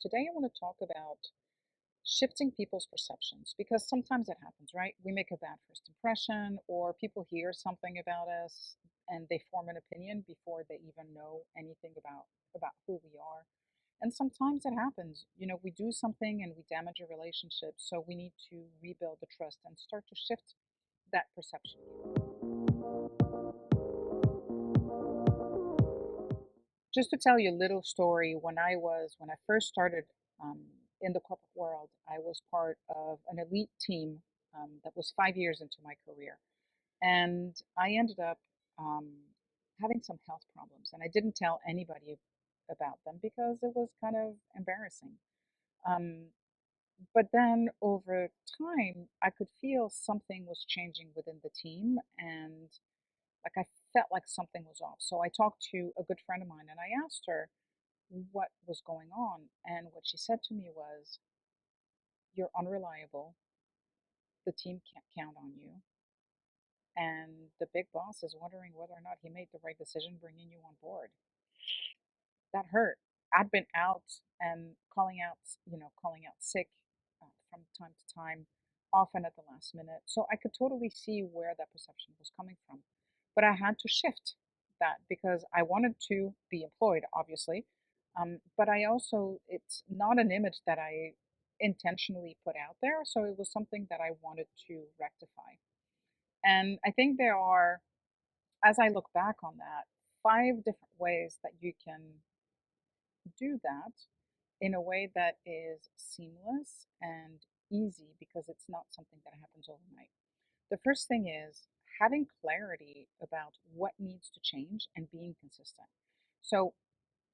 Today I want to talk about shifting people's perceptions because sometimes it happens, right? We make a bad first impression, or people hear something about us and they form an opinion before they even know anything about who we are. And sometimes it happens. We do something and we damage a relationship, so we need to rebuild the trust and start to shift that perception. Just to tell you a little story, when I first started in the corporate world, I was part of an elite team that was 5 years into my career, and I ended up um, having some health problems, and I didn't tell anybody about them because it was kind of embarrassing. Um, but then over time, I could feel something was changing within the team, and like I felt like something was off. So I talked to a good friend of mine, and I asked her what was going on. And what she said to me was, "You're unreliable. The team can't count on you. And the big boss is wondering whether or not he made the right decision bringing you on board." That hurt. I'd been out and calling out sick from time to time, often at the last minute. So I could totally see where that perception was coming from. But I had to shift that because I wanted to be employed, obviously. But it's not an image that I intentionally put out there. So it was something that I wanted to rectify. And I think there are, as I look back on that, 5 different ways that you can do that in a way that is seamless and easy because it's not something that happens overnight. The first thing is having clarity about what needs to change and being consistent. So,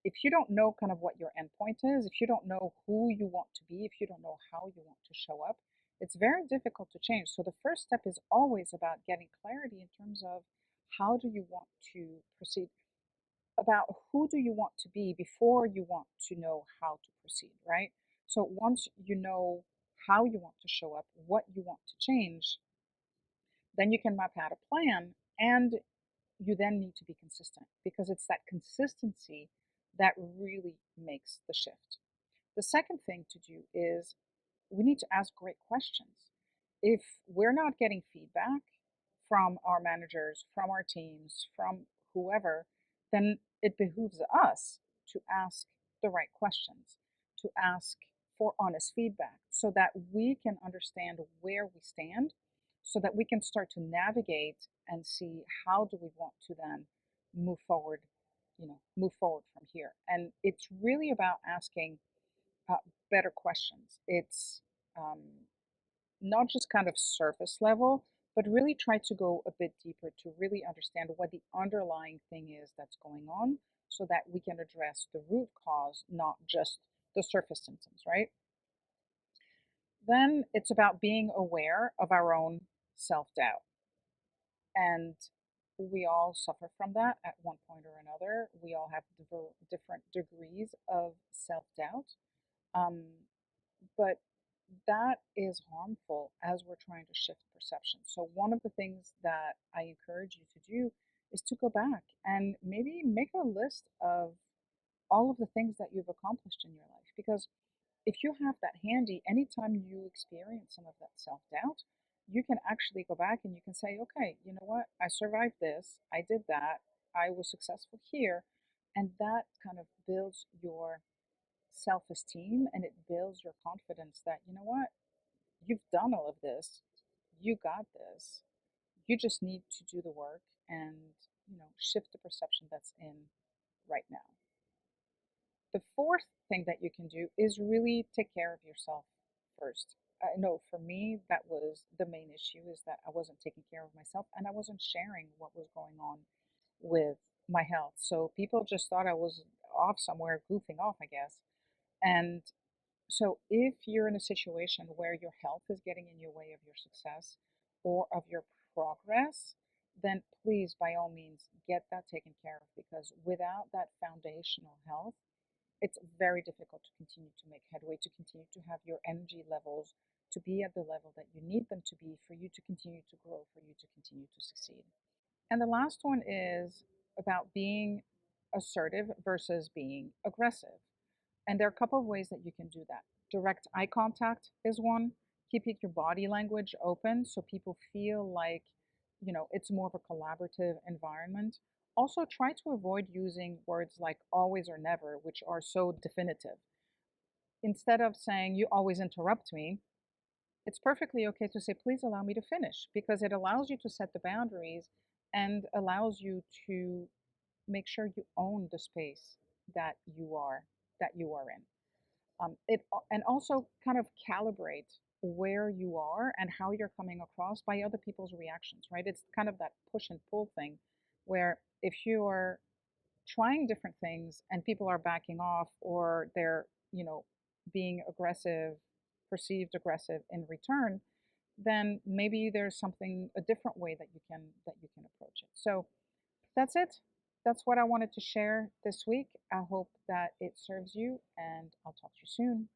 if you don't know kind of what your endpoint is, if you don't know who you want to be, if you don't know how you want to show up, it's very difficult to change. So, the first step is always about getting clarity in terms of how do you want to proceed, about who do you want to be before you want to know how to proceed, right? So once you know how you want to show up, what you want to change, then you can map out a plan, and you then need to be consistent because it's that consistency that really makes the shift. The second thing to do is we need to ask great questions. If we're not getting feedback from our managers, from our teams, from whoever, then it behooves us to ask the right questions, to ask for honest feedback so that we can understand where we stand, so that we can start to navigate and see how do we want to then move forward, move forward from here. And it's really about asking uh, better questions. It's um, not just kind of surface level, but really try to go a bit deeper to really understand what the underlying thing is that's going on so that we can address the root cause, not just the surface symptoms, right? Then it's about being aware of our own self doubt. And we all suffer from that at one point or another. We all have different degrees of self doubt. Um, but that is harmful as we're trying to shift perception. So, one of the things that I encourage you to do is to go back and maybe make a list of all of the things that you've accomplished in your life. Because if you have that handy, anytime you experience some of that self doubt, you can actually go back and you can say, okay, you know what? I survived this. I did that. I was successful here. And that kind of builds your self esteem and it builds your confidence that, you know what? You've done all of this. You got this. You just need to do the work and, shift the perception that's in right now. The fourth thing that you can do is really take care of yourself first. I know for me, that was the main issue, is that I wasn't taking care of myself and I wasn't sharing what was going on with my health. So people just thought I was off somewhere, goofing off, I guess. And so, if you're in a situation where your health is getting in your way of your success or of your progress, then please, by all means, get that taken care of because without that foundational health, it's very difficult to continue to make headway, to continue to have your energy levels to be at the level that you need them to be for you to continue to grow, for you to continue to succeed. And the last one is about being assertive versus being aggressive. And there are a couple of ways that you can do that. Direct eye contact is one, keeping your body language open so people feel like, it's more of a collaborative environment. Also, try to avoid using words like always or never, which are so definitive. Instead of saying, you always interrupt me, it's perfectly okay to say, please allow me to finish, because it allows you to set the boundaries and allows you to make sure you own the space that you are in. And also kind of calibrate where you are and how you're coming across by other people's reactions, right? It's kind of that push and pull thing, where if you are trying different things and people are backing off, or they're, being aggressive, perceived aggressive in return, then maybe there's something, a different way that you can approach it. So that's it. That's what I wanted to share this week. I hope that it serves you, and I'll talk to you soon.